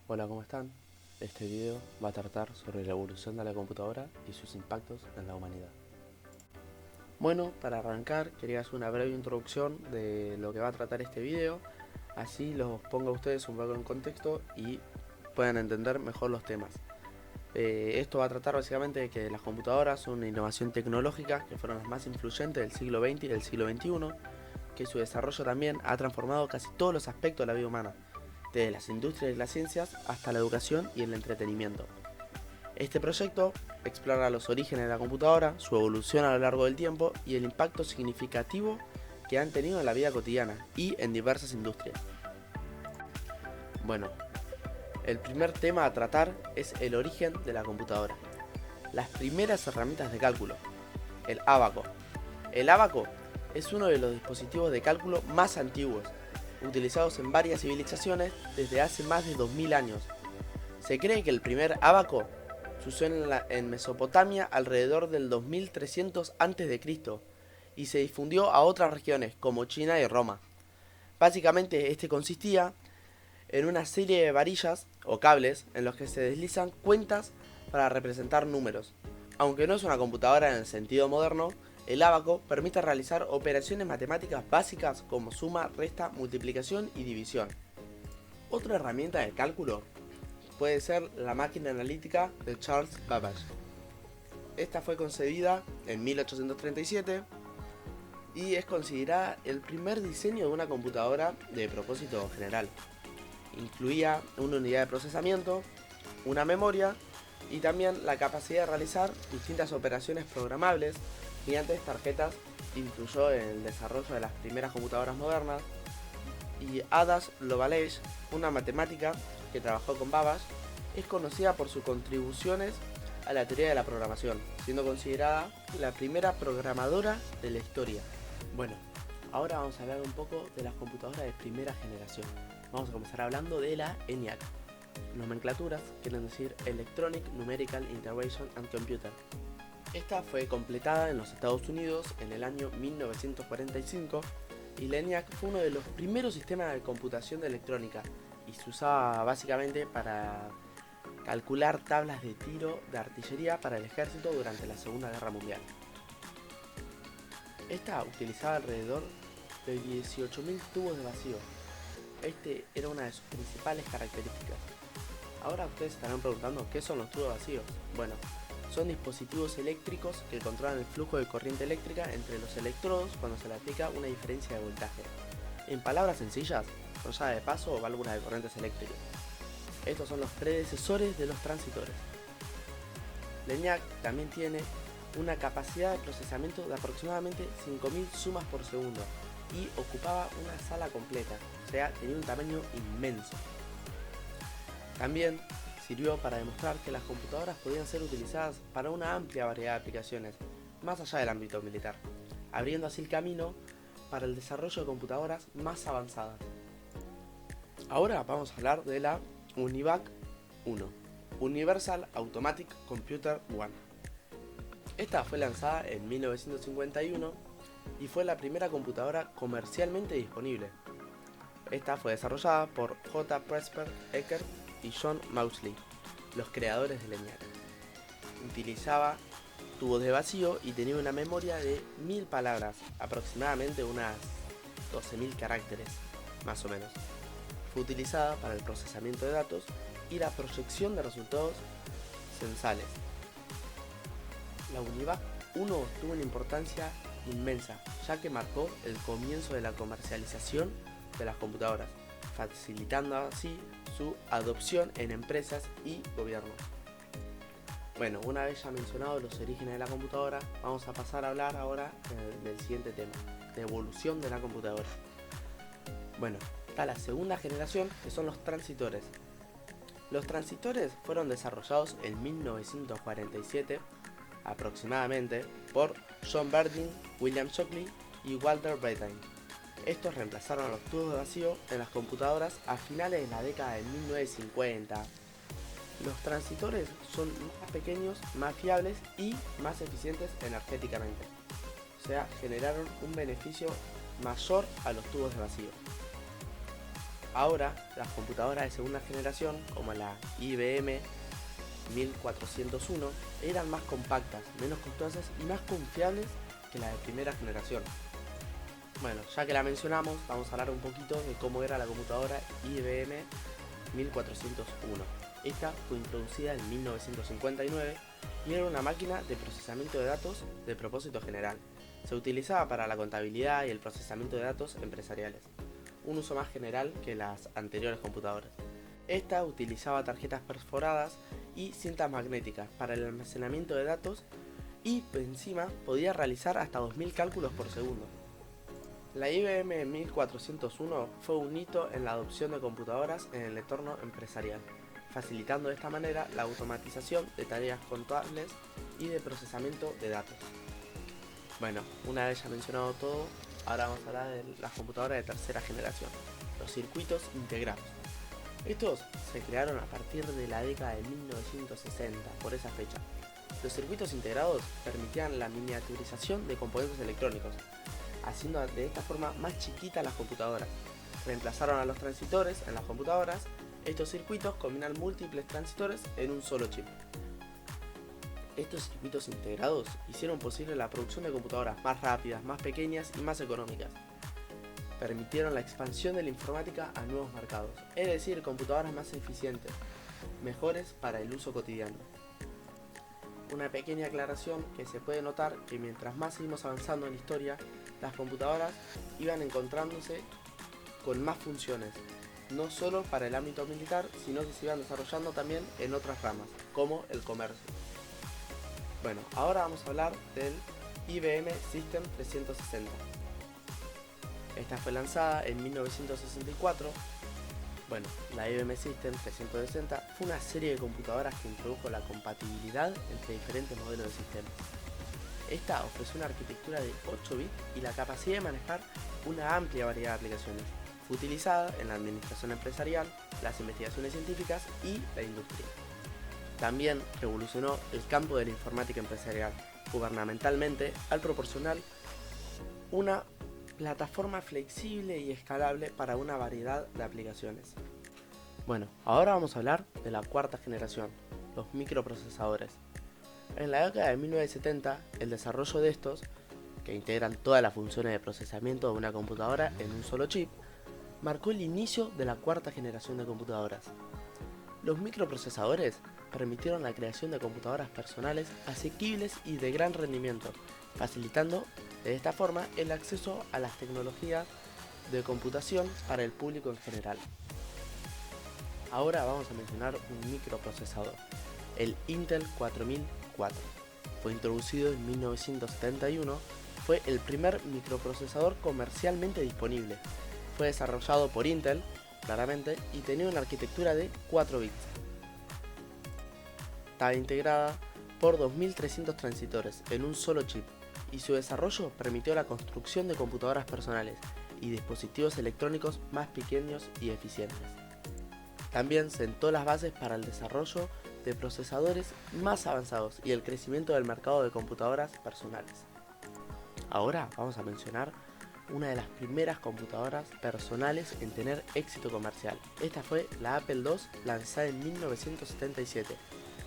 Hola, ¿cómo están? Este video va a tratar sobre la evolución de la computadora y sus impactos en la humanidad. Bueno, para arrancar quería hacer una breve introducción de lo que va a tratar este video, así los pongo a ustedes un poco en contexto y puedan entender mejor los temas. Esto va a tratar básicamente de que las computadoras son una innovación tecnológica que fueron las más influyentes del siglo XX y del siglo XXI, que su desarrollo también ha transformado casi todos los aspectos de la vida humana, desde las industrias y las ciencias hasta la educación y el entretenimiento. Este proyecto explora los orígenes de la computadora, su evolución a lo largo del tiempo y el impacto significativo que han tenido en la vida cotidiana y en diversas industrias. Bueno, el primer tema a tratar es el origen de la computadora. Las primeras herramientas de cálculo. El ábaco. El ábaco es uno de los dispositivos de cálculo más antiguos, utilizados en varias civilizaciones desde hace más de 2000 años. Se cree que el primer ábaco se usó en Mesopotamia alrededor del 2300 a.C. y se difundió a otras regiones como China y Roma. Básicamente este consistía en una serie de varillas o cables en los que se deslizan cuentas para representar números. Aunque no es una computadora en el sentido moderno, el ábaco permite realizar operaciones matemáticas básicas como suma, resta, multiplicación y división. Otra herramienta de cálculo puede ser la máquina analítica de Charles Babbage. Esta fue concebida en 1837 y es considerada el primer diseño de una computadora de propósito general. Incluía una unidad de procesamiento, una memoria y también la capacidad de realizar distintas operaciones programables mediante tarjetas. Influyó en el desarrollo de las primeras computadoras modernas. Y Ada Lovelace, una matemática que trabajó con Babbage, es conocida por sus contribuciones a la teoría de la programación, siendo considerada la primera programadora de la historia. Bueno, ahora vamos a hablar un poco de las computadoras de primera generación. Vamos a comenzar hablando de la ENIAC. Nomenclaturas quieren decir Electronic Numerical Integration and Computer. Esta fue completada en los Estados Unidos en el año 1945 y la ENIAC fue uno de los primeros sistemas de computación de electrónica y se usaba básicamente para calcular tablas de tiro de artillería para el ejército durante la Segunda Guerra Mundial. Esta utilizaba alrededor de 18.000 tubos de vacío. Este era una de sus principales características. Ahora ustedes estarán preguntando qué son los tubos vacíos. Bueno, son dispositivos eléctricos que controlan el flujo de corriente eléctrica entre los electrodos cuando se le aplica una diferencia de voltaje. En palabras sencillas, son llaves de paso o válvulas de corrientes eléctricas. Estos son los predecesores de los transistores. La ENIAC también tiene una capacidad de procesamiento de aproximadamente 5000 sumas por segundo y ocupaba una sala completa, o sea, tenía un tamaño inmenso. También sirvió para demostrar que las computadoras podían ser utilizadas para una amplia variedad de aplicaciones, más allá del ámbito militar, abriendo así el camino para el desarrollo de computadoras más avanzadas. Ahora vamos a hablar de la UNIVAC 1, Universal Automatic Computer 1. Esta fue lanzada en 1951 y fue la primera computadora comercialmente disponible. Esta fue desarrollada por J. Presper Eckert y John Mauchly, los creadores de la ENIAC. Utilizaba tubos de vacío y tenía una memoria de 1000 palabras, aproximadamente unas 12.000 caracteres, más o menos. Fue utilizada para el procesamiento de datos y la proyección de resultados censales. La UNIVAC 1 tuvo una importancia inmensa, ya que marcó el comienzo de la comercialización de las computadoras, facilitando así su adopción en empresas y gobiernos. Bueno, una vez ya mencionado los orígenes de la computadora, vamos a pasar a hablar ahora del siguiente tema, de evolución de la computadora. Bueno, está la segunda generación, que son los transistores. Los transistores fueron desarrollados en 1947 aproximadamente por John Bardeen, William Shockley y Walter Brattain. Estos reemplazaron a los tubos de vacío en las computadoras a finales de la década de 1950. Los transistores son más pequeños, más fiables y más eficientes energéticamente. O sea, generaron un beneficio mayor a los tubos de vacío. Ahora, las computadoras de segunda generación, como la IBM 1401, eran más compactas, menos costosas y más confiables que las de primera generación. Bueno, ya que la mencionamos, vamos a hablar un poquito de cómo era la computadora IBM 1401. Esta fue introducida en 1959 y era una máquina de procesamiento de datos de propósito general. Se utilizaba para la contabilidad y el procesamiento de datos empresariales, un uso más general que las anteriores computadoras. Esta utilizaba tarjetas perforadas y cintas magnéticas para el almacenamiento de datos y encima podía realizar hasta 2000 cálculos por segundo. La IBM 1401 fue un hito en la adopción de computadoras en el entorno empresarial, facilitando de esta manera la automatización de tareas contables y de procesamiento de datos. Bueno, una vez ya mencionado todo, ahora vamos a hablar de las computadoras de tercera generación, los circuitos integrados. Estos se crearon a partir de la década de 1960, por esa fecha. Los circuitos integrados permitían la miniaturización de componentes electrónicos, haciendo de esta forma más chiquitas las computadoras. Reemplazaron a los transistores en las computadoras. Estos circuitos combinan múltiples transistores en un solo chip. Estos circuitos integrados hicieron posible la producción de computadoras más rápidas, más pequeñas y más económicas. Permitieron la expansión de la informática a nuevos mercados, es decir, computadoras más eficientes, mejores para el uso cotidiano. Una pequeña aclaración que se puede notar que mientras más seguimos avanzando en la historia, las computadoras iban encontrándose con más funciones, no solo para el ámbito militar, sino que se iban desarrollando también en otras ramas, como el comercio. Bueno, ahora vamos a hablar del IBM System 360. Esta fue lanzada en 1964. Bueno, la IBM System 360 fue una serie de computadoras que introdujo la compatibilidad entre diferentes modelos de sistemas. Esta ofreció una arquitectura de 8 bits y la capacidad de manejar una amplia variedad de aplicaciones. Fue utilizada en la administración empresarial, las investigaciones científicas y la industria. También revolucionó el campo de la informática empresarial gubernamentalmente al proporcionar una plataforma flexible y escalable para una variedad de aplicaciones. Bueno, ahora vamos a hablar de la cuarta generación, los microprocesadores. En la década de 1970, el desarrollo de estos, que integran todas las funciones de procesamiento de una computadora en un solo chip, marcó el inicio de la cuarta generación de computadoras. Los microprocesadores permitieron la creación de computadoras personales asequibles y de gran rendimiento, facilitando de esta forma el acceso a las tecnologías de computación para el público en general. Ahora vamos a mencionar un microprocesador, el Intel 4004. Fue introducido en 1971, fue el primer microprocesador comercialmente disponible. Fue desarrollado por Intel, claramente, y tenía una arquitectura de 4 bits. Estaba integrada por 2300 transistores en un solo chip, y su desarrollo permitió la construcción de computadoras personales y dispositivos electrónicos más pequeños y eficientes. También sentó las bases para el desarrollo de procesadores más avanzados y el crecimiento del mercado de computadoras personales. Ahora vamos a mencionar una de las primeras computadoras personales en tener éxito comercial. Esta fue la Apple II, lanzada en 1977.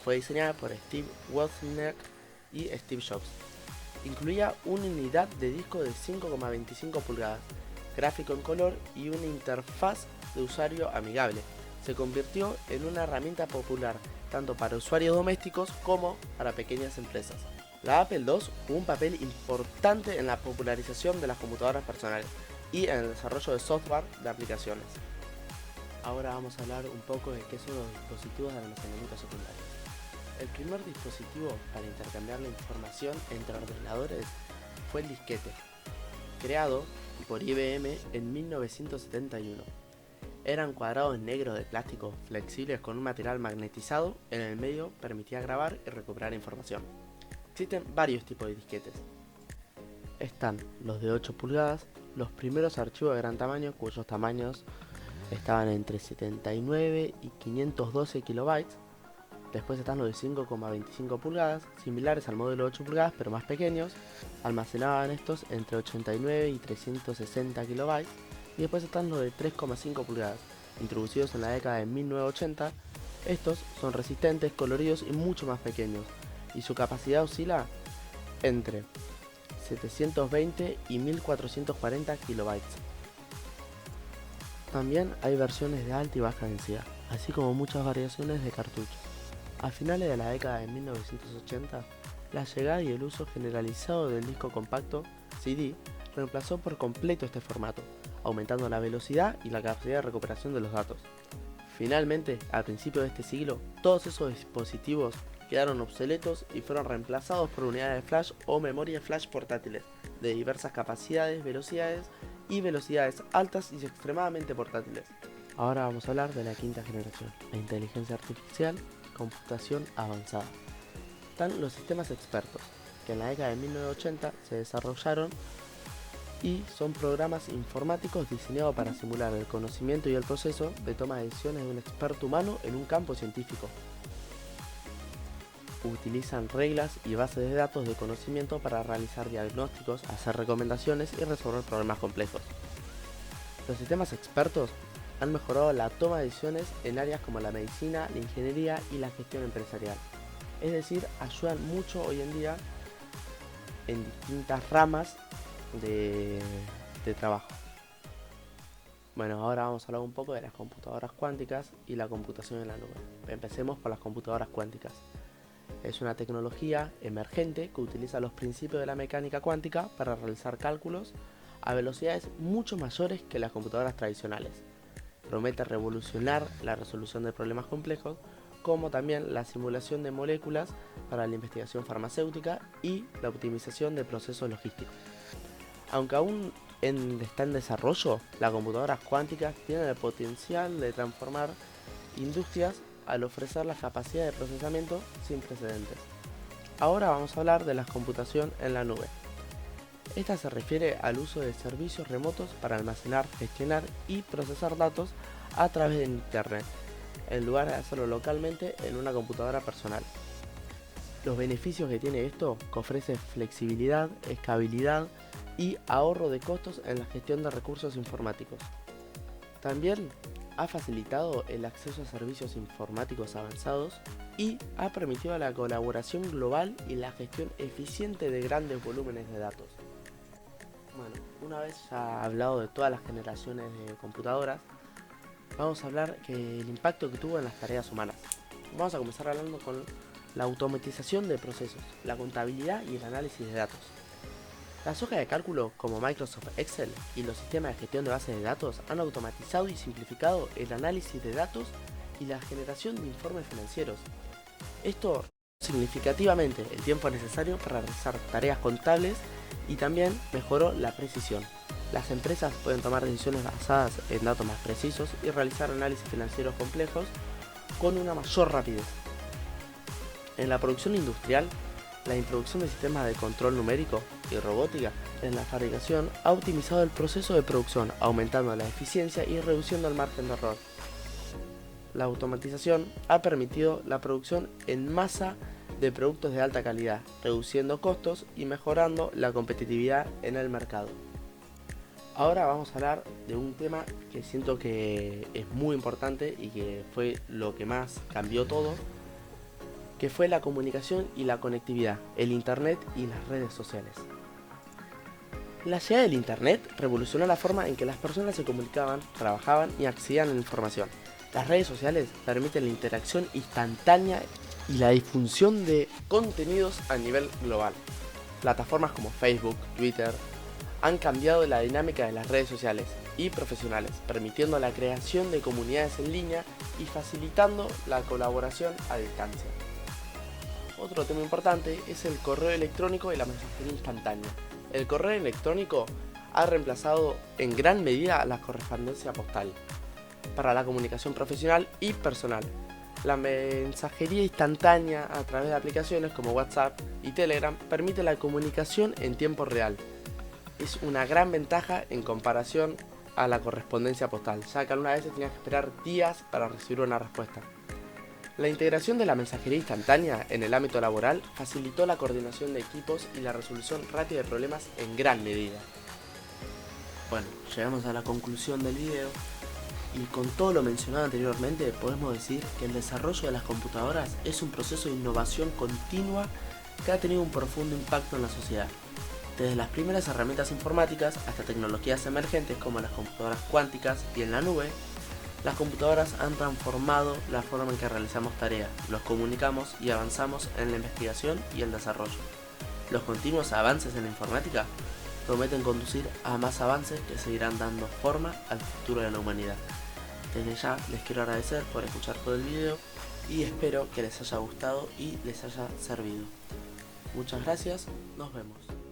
Fue diseñada por Steve Wozniak y Steve Jobs. Incluía una unidad de disco de 5,25 pulgadas, gráfico en color y una interfaz de usuario amigable. Se convirtió en una herramienta popular tanto para usuarios domésticos como para pequeñas empresas. La Apple II jugó un papel importante en la popularización de las computadoras personales y en el desarrollo de software de aplicaciones. Ahora vamos a hablar un poco de qué son los dispositivos de almacenamiento secundario. El primer dispositivo para intercambiar la información entre ordenadores fue el disquete, creado por IBM en 1971. Eran cuadrados negros de plástico flexibles con un material magnetizado en el medio, permitía grabar y recuperar información. Existen varios tipos de disquetes. Están los de 8 pulgadas, los primeros archivos de gran tamaño cuyos tamaños estaban entre 79 y 512 kilobytes. Después están los de 5,25 pulgadas, similares al modelo de 8 pulgadas pero más pequeños. Almacenaban estos entre 89 y 360 kilobytes. y después están los de 3,5 pulgadas, introducidos en la década de 1980. Estos son resistentes, coloridos y mucho más pequeños, y su capacidad oscila entre 720 y 1440 kilobytes. También hay versiones de alta y baja densidad, así como muchas variaciones de cartuchos. A finales de la década de 1980, la llegada y el uso generalizado del disco compacto, CD, reemplazó por completo este formato, aumentando la velocidad y la capacidad de recuperación de los datos. Finalmente, a principios de este siglo, todos esos dispositivos quedaron obsoletos y fueron reemplazados por unidades de flash o memoria flash portátiles, de diversas capacidades, velocidades y velocidades altas y extremadamente portátiles. Ahora vamos a hablar de la quinta generación, la inteligencia artificial, computación avanzada. Están los sistemas expertos, que en la década de 1980 se desarrollaron y son programas informáticos diseñados para simular el conocimiento y el proceso de toma de decisiones de un experto humano en un campo científico. Utilizan reglas y bases de datos de conocimiento para realizar diagnósticos, hacer recomendaciones y resolver problemas complejos. Los sistemas expertos han mejorado la toma de decisiones en áreas como la medicina, la ingeniería y la gestión empresarial. Es decir, ayudan mucho hoy en día en distintas ramas de trabajo. Bueno, ahora vamos a hablar un poco de las computadoras cuánticas y la computación en la nube. Empecemos por las computadoras cuánticas. Es una tecnología emergente que utiliza los principios de la mecánica cuántica para realizar cálculos a velocidades mucho mayores que las computadoras tradicionales. Promete revolucionar la resolución de problemas complejos, como también la simulación de moléculas para la investigación farmacéutica y la optimización de procesos logísticos. Aunque aún está en desarrollo, las computadoras cuánticas tienen el potencial de transformar industrias al ofrecer la capacidad de procesamiento sin precedentes. Ahora vamos a hablar de la computación en la nube. Esta se refiere al uso de servicios remotos para almacenar, gestionar y procesar datos a través de Internet, en lugar de hacerlo localmente en una computadora personal. Los beneficios que tiene esto, que ofrece flexibilidad, escalabilidad y ahorro de costos en la gestión de recursos informáticos. También ha facilitado el acceso a servicios informáticos avanzados y ha permitido la colaboración global y la gestión eficiente de grandes volúmenes de datos. Bueno, una vez ya hablado de todas las generaciones de computadoras, vamos a hablar del impacto que tuvo en las tareas humanas. Vamos a comenzar hablando con la automatización de procesos, la contabilidad y el análisis de datos. Las hojas de cálculo como Microsoft Excel y los sistemas de gestión de bases de datos han automatizado y simplificado el análisis de datos y la generación de informes financieros. Esto reduce significativamente el tiempo necesario para realizar tareas contables y también mejoró la precisión. Las empresas pueden tomar decisiones basadas en datos más precisos y realizar análisis financieros complejos con una mayor rapidez. En la producción industrial, la introducción de sistemas de control numérico y robótica en la fabricación ha optimizado el proceso de producción, aumentando la eficiencia y reduciendo el margen de error. La automatización ha permitido la producción en masa de productos de alta calidad, reduciendo costos y mejorando la competitividad en el mercado. Ahora vamos a hablar de un tema que siento que es muy importante y que fue lo que más cambió todo, que fue la comunicación y la conectividad, el Internet y las redes sociales. La llegada del Internet revolucionó la forma en que las personas se comunicaban, trabajaban y accedían a la información. Las redes sociales permiten la interacción instantánea y la difusión de contenidos a nivel global. Plataformas como Facebook, Twitter, han cambiado la dinámica de las redes sociales y profesionales, permitiendo la creación de comunidades en línea y facilitando la colaboración a distancia. Otro tema importante es el correo electrónico y la mensajería instantánea. El correo electrónico ha reemplazado en gran medida la correspondencia postal para la comunicación profesional y personal. La mensajería instantánea a través de aplicaciones como WhatsApp y Telegram permite la comunicación en tiempo real. Es una gran ventaja en comparación a la correspondencia postal, ya que algunas veces tenías que esperar días para recibir una respuesta. La integración de la mensajería instantánea en el ámbito laboral facilitó la coordinación de equipos y la resolución rápida de problemas en gran medida. Bueno, llegamos a la conclusión del video y con todo lo mencionado anteriormente podemos decir que el desarrollo de las computadoras es un proceso de innovación continua que ha tenido un profundo impacto en la sociedad. Desde las primeras herramientas informáticas hasta tecnologías emergentes como las computadoras cuánticas y en la nube, las computadoras han transformado la forma en que realizamos tareas, nos comunicamos y avanzamos en la investigación y el desarrollo. Los continuos avances en la informática prometen conducir a más avances que seguirán dando forma al futuro de la humanidad. Desde ya les quiero agradecer por escuchar todo el video y espero que les haya gustado y les haya servido. Muchas gracias, nos vemos.